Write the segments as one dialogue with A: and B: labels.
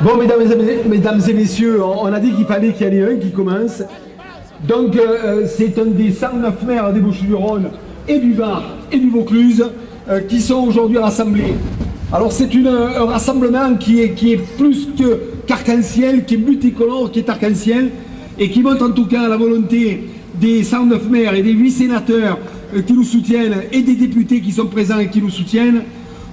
A: Bon, mesdames et messieurs, on a dit qu'il fallait qu'il y en ait un qui commence. Donc, c'est un des 109 maires des Bouches-du-Rhône et du Var et du Vaucluse qui sont aujourd'hui rassemblés. Alors, c'est un rassemblement qui est plus qu'arc-en-ciel, qui est multicolore, qui est arc-en-ciel, et qui montre en tout cas la volonté des 109 maires et des 8 sénateurs qui nous soutiennent, et des députés qui sont présents et qui nous soutiennent,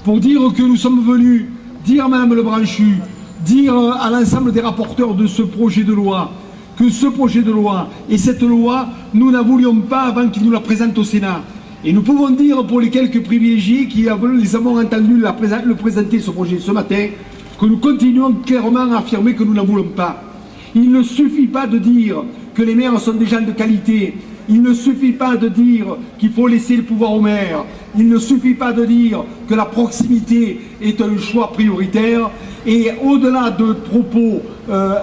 A: pour dire que nous sommes venus dire à Madame Lebranchu, dire à l'ensemble des rapporteurs de ce projet de loi, que ce projet de loi et cette loi, nous n'en voulions pas avant qu'ils nous la présentent au Sénat. Et nous pouvons dire pour les quelques privilégiés qui les avons entendus le présenter ce projet ce matin, que nous continuons clairement à affirmer que nous n'en voulons pas. Il ne suffit pas de dire que les maires sont des gens de qualité. Il ne suffit pas de dire qu'il faut laisser le pouvoir aux maires. Il ne suffit pas de dire que la proximité est un choix prioritaire. Et au-delà de propos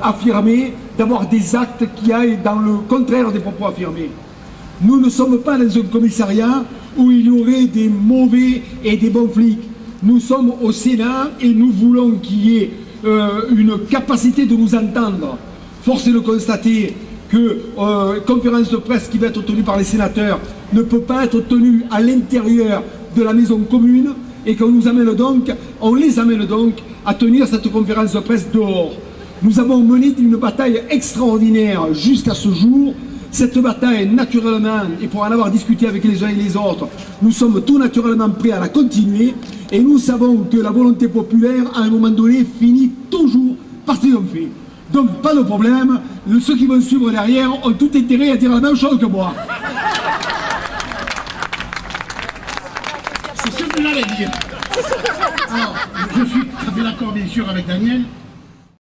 A: affirmés, d'avoir des actes qui aillent dans le contraire des propos affirmés. Nous ne sommes pas dans un commissariat où il y aurait des mauvais et des bons flics. Nous sommes au Sénat et nous voulons qu'il y ait une capacité de nous entendre. Force est de constater que conférence de presse qui va être tenue par les sénateurs ne peut pas être tenue à l'intérieur de la maison commune et qu'on les amène donc à tenir cette conférence de presse dehors. Nous avons mené une bataille extraordinaire jusqu'à ce jour. Cette bataille, naturellement, et pour en avoir discuté avec les uns et les autres, nous sommes tout naturellement prêts à la continuer et nous savons que la volonté populaire, à un moment donné, finit toujours par triompher. Donc, pas de problème, ceux qui vont suivre derrière ont tout intérêt à dire la même chose que moi.
B: C'est ce que j'allais dire. Alors, je suis tout à fait d'accord, bien sûr, avec Daniel.